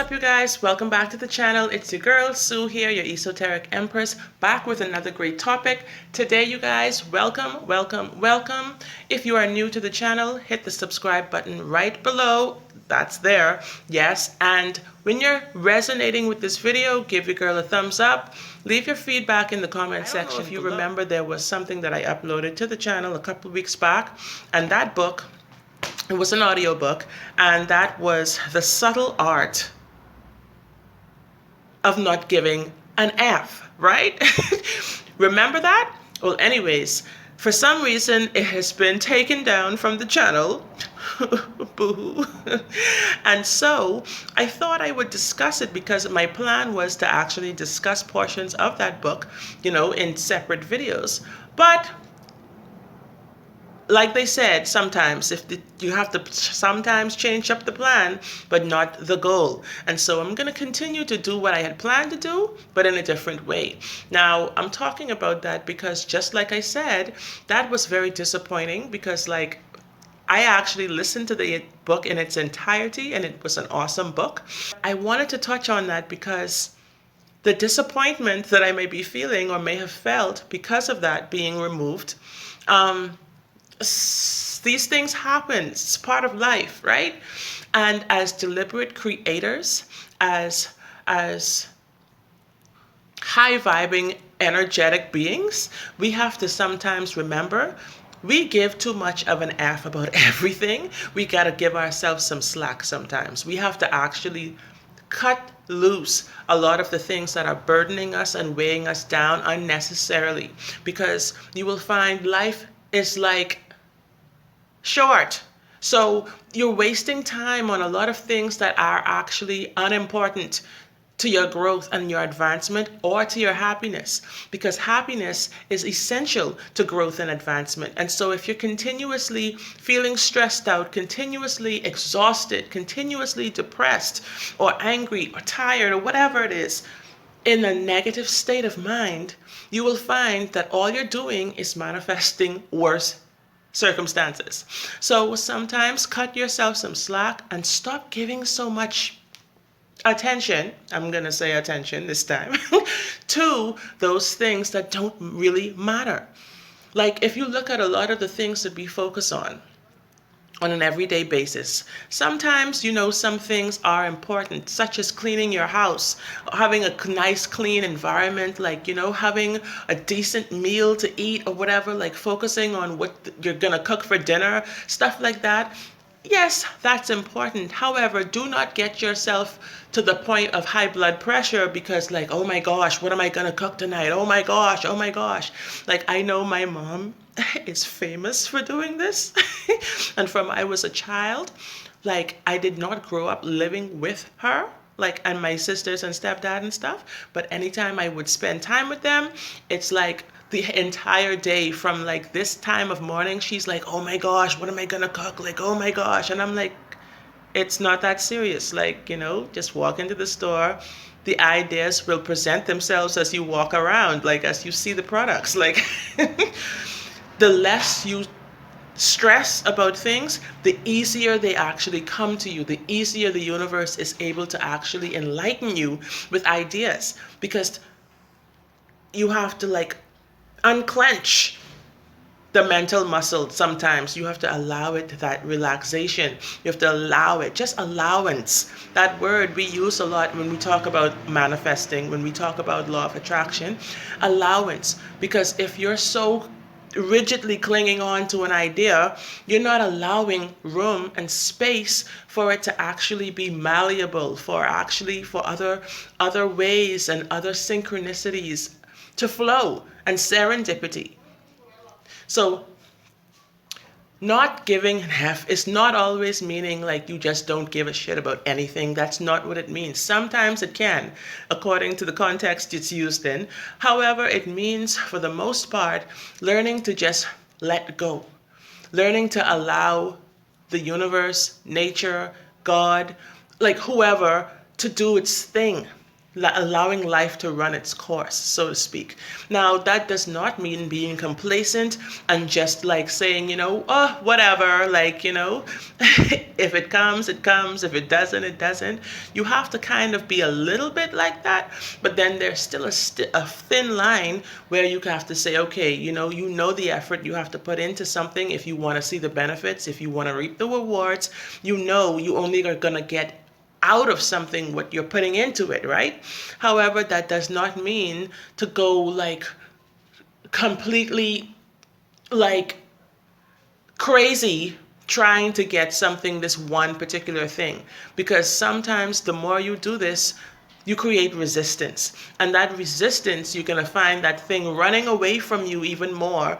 up, you guys? Welcome back to the channel. It's your girl Sue here, your esoteric empress, back with another great topic. Today, you guys, welcome, welcome, welcome. If you are new to the channel, hit the subscribe button right below. That's there, yes. And when you're resonating with this video, give your girl a thumbs up. Leave your feedback in the comment section. If you remember, there was something that I uploaded to the channel a couple weeks back, and that book, it was an audiobook, and that was The Subtle Art of Not Giving an F, right? Remember that? Well, anyways, for some reason, it has been taken down from the channel. Boo-hoo. And so I thought I would discuss it because my plan was to actually discuss portions of that book, in separate videos. But like they said, sometimes you have to sometimes change up the plan, but not the goal. And so I'm going to continue to do what I had planned to do, but in a different way. Now, I'm talking about that because just like I said, that was very disappointing because I actually listened to the book in its entirety, and it was an awesome book. I wanted to touch on that because the disappointment that I may be feeling or may have felt because of that being removed, these things happen. It's part of life, right? And as deliberate creators, as high vibing, energetic beings, we have to sometimes remember we give too much of an F about everything. We got to give ourselves some slack sometimes. We have to actually cut loose a lot of the things that are burdening us and weighing us down unnecessarily, because you will find life is short. So you're wasting time on a lot of things that are actually unimportant to your growth and your advancement or to your happiness, because happiness is essential to growth and advancement. And so if you're continuously feeling stressed out, continuously exhausted, continuously depressed or angry or tired or whatever it is, in a negative state of mind, you will find that all you're doing is manifesting worse circumstances. So sometimes cut yourself some slack and stop giving so much attention, I'm going to say attention this time, to those things that don't really matter. Like if you look at a lot of the things that we focus on an everyday basis, sometimes, some things are important, such as cleaning your house, having a nice clean environment, having a decent meal to eat or whatever, focusing on what you're gonna cook for dinner, stuff like that. Yes, that's important. However, do not get yourself to the point of high blood pressure because oh my gosh, what am I gonna cook tonight? Oh my gosh, oh my gosh. I know my mom is famous for doing this. And from I was a child, I did not grow up living with her, and my sisters and stepdad and stuff. But anytime I would spend time with them, it's the entire day from this time of morning, she's oh my gosh, what am I gonna cook? Oh my gosh. And I'm it's not that serious. Just walk into the store. The ideas will present themselves as you walk around, as you see the products. The less you stress about things, the easier they actually come to you, the easier the universe is able to actually enlighten you with ideas, because you have to unclench the mental muscle. Sometimes you have to allow it that relaxation. You have to allow it, just allowance. That word we use a lot when we talk about manifesting, when we talk about law of attraction, allowance. Because if you're so rigidly clinging on to an idea, you're not allowing room and space for it to actually be malleable, for other ways and other synchronicities to flow, and serendipity. So not giving an F is not always meaning you just don't give a shit about anything. That's not what it means. Sometimes it can, according to the context it's used in. However, it means, for the most part, learning to just let go. Learning to allow the universe, nature, God, whoever, to do its thing. allowing life to run its course, so to speak. Now, that does not mean being complacent and just like saying, oh, whatever, like, if it comes, it comes. If it doesn't, it doesn't. You have to kind of be a little bit like that, but then there's still a thin line where you have to say, okay, you know the effort you have to put into something if you want to see the benefits, if you want to reap the rewards, you only are going to get out of something what you're putting into it, right? However, that does not mean to go like completely like crazy trying to get something, this one particular thing, because sometimes the more you do this, you create resistance, and that resistance, you're going to find that thing running away from you even more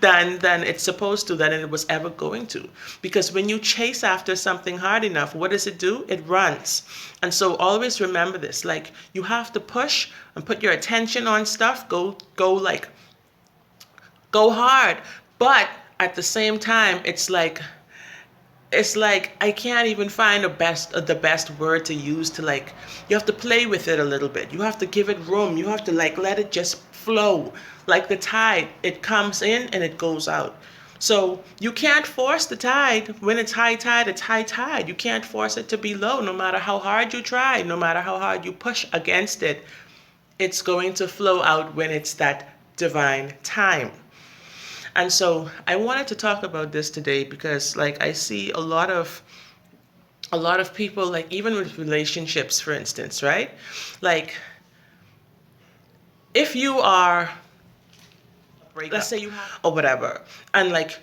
than it's supposed to, than it was ever going to. Because when you chase after something hard enough, what does it do? It runs. And so always remember this, like, you have to push and put your attention on stuff, go hard, but at the same time, it's like I can't even find the best word to use to, like, you have to play with it a little bit. You have to give it room. You have to, like, let it just flow like the tide. It comes in and it goes out. So you can't force the tide. When it's high tide, it's high tide. You can't force it to be low. No matter how hard you try, no matter how hard you push against it, it's going to flow out when it's that divine time. And so I wanted to talk about this today because, like, I see a lot of people, like, even with relationships, for instance, right? Like, if you are, let's say you have, or whatever, and like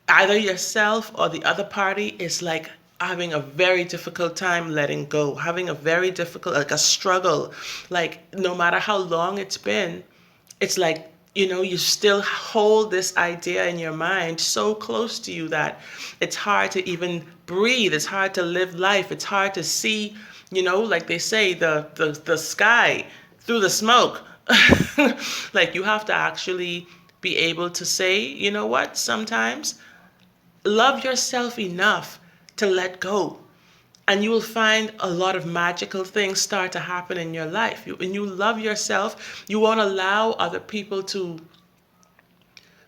either yourself or the other party is like having a very difficult time letting go, having a very difficult, like a struggle, like no matter how long it's been, it's like, you still hold this idea in your mind so close to you that it's hard to even breathe. It's hard to live life. It's hard to see, like they say, the sky through the smoke. Like, you have to actually be able to say, you know what, sometimes love yourself enough to let go. And you will find a lot of magical things start to happen in your life. When you love yourself, you won't allow other people to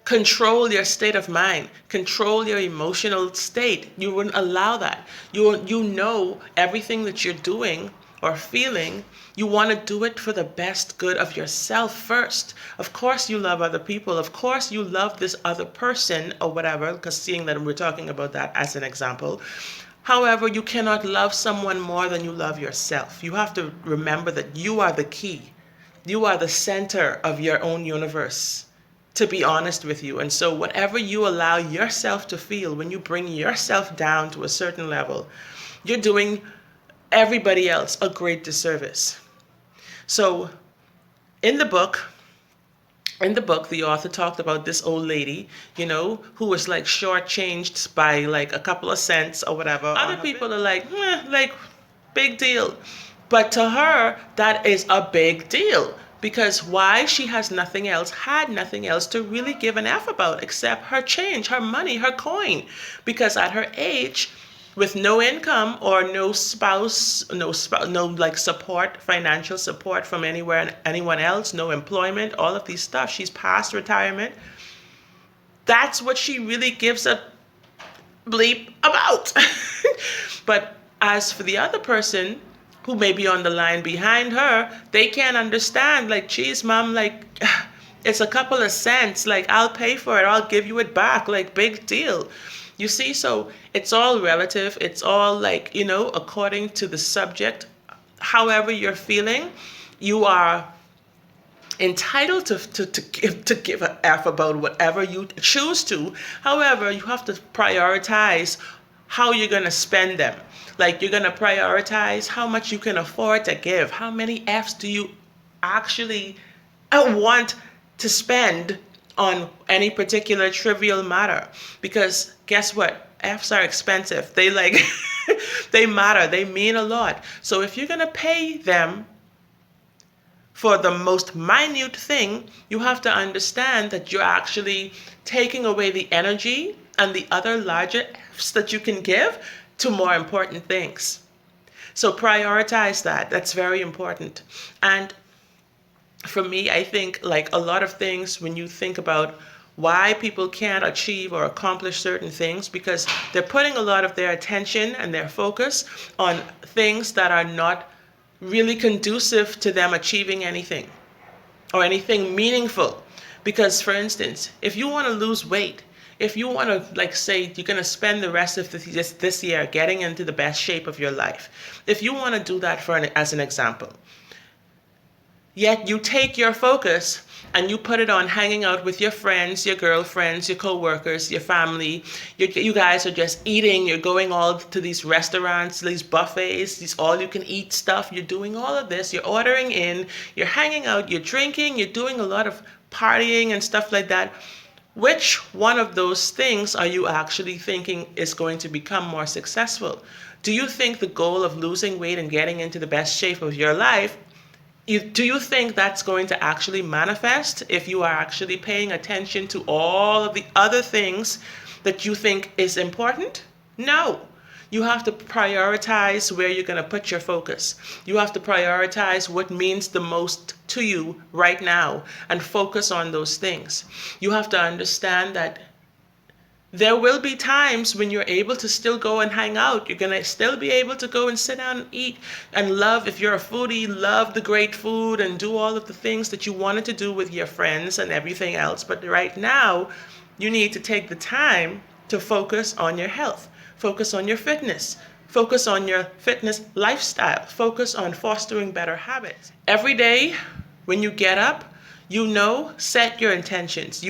control your state of mind, control your emotional state. You wouldn't allow that. You know everything that you're doing or feeling, you want to do it for the best good of yourself first. Of course you love other people. Of course you love this other person or whatever, because seeing that we're talking about that as an example. However, you cannot love someone more than you love yourself. You have to remember that you are the key. You are the center of your own universe, to be honest with you. And so whatever you allow yourself to feel, when you bring yourself down to a certain level, you're doing everybody else a great disservice. So in the book, the author talked about this old lady, who was like shortchanged by like a couple of cents or whatever. Other people are like, like, big deal. But to her, that is a big deal. Because why? She had nothing else to really give an F about except her change, her money, her coin. Because at her age, with no income or no spouse, no like support, financial support from anyone else, no employment, all of these stuff. She's past retirement. That's what she really gives a bleep about. But as for the other person who may be on the line behind her, they can't understand. Like, geez, mom, like, it's a couple of cents. Like, I'll pay for it. I'll give you it back. Like, big deal. You see, so it's all relative. It's all like, according to the subject, however you're feeling, you are entitled to give an F about whatever you choose to. However, you have to prioritize how you're going to spend them. Like, you're going to prioritize how much you can afford to give. How many Fs do you actually want to spend on any particular trivial matter? Because guess what? Fs are expensive. They they matter. They mean a lot. So if you're going to pay them for the most minute thing, you have to understand that you're actually taking away the energy and the other larger Fs that you can give to more important things. So prioritize that. That's very important. And for me, I think like a lot of things, when you think about why people can't achieve or accomplish certain things, because they're putting a lot of their attention and their focus on things that are not really conducive to them achieving anything or anything meaningful. Because, for instance, if you want to lose weight, if you want to, like, say, you're going to spend the rest of this year getting into the best shape of your life, if you want to do that as an example, yet you take your focus and you put it on hanging out with your friends, your girlfriends, your co-workers, your family. You guys are just eating. You're going all to these restaurants, these buffets, these all-you-can-eat stuff. You're doing all of this. You're ordering in. You're hanging out. You're drinking. You're doing a lot of partying and stuff like that. Which one of those things are you actually thinking is going to become more successful? Do you think the goal of losing weight and getting into the best shape of your life, do you think that's going to actually manifest if you are actually paying attention to all of the other things that you think is important? No. You have to prioritize where you're going to put your focus. You have to prioritize what means the most to you right now and focus on those things. You have to understand that there will be times when you're able to still go and hang out. You're going to still be able to go and sit down and eat and love, if you're a foodie, love the great food and do all of the things that you wanted to do with your friends and everything else. But right now, you need to take the time to focus on your health, focus on your fitness, focus on your fitness lifestyle, focus on fostering better habits. Every day when you get up, set your intentions.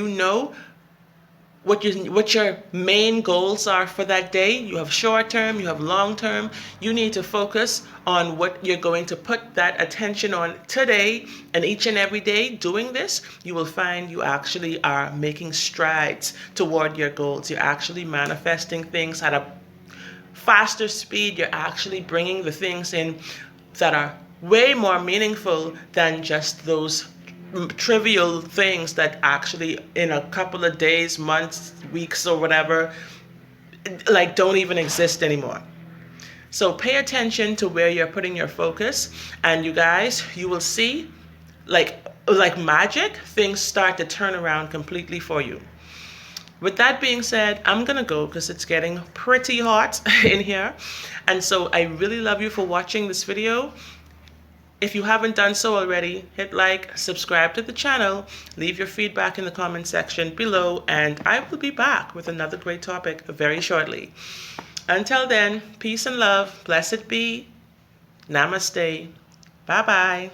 What your main goals are for that day. You have short term, you have long term. You need to focus on what you're going to put that attention on today, and each and every day doing this, you will find you actually are making strides toward your goals. You're actually manifesting things at a faster speed. You're actually bringing the things in that are way more meaningful than just those trivial things that actually in a couple of days, months, weeks, or whatever, like don't even exist anymore. So pay attention to where you're putting your focus, and you guys, you will see like magic, things start to turn around completely for you. With that being said, I'm gonna go because it's getting pretty hot in here. And so I really love you for watching this video. If you haven't done so already, hit like, subscribe to the channel, leave your feedback in the comment section below, and I will be back with another great topic very shortly. Until then, peace and love, blessed be, namaste, bye-bye.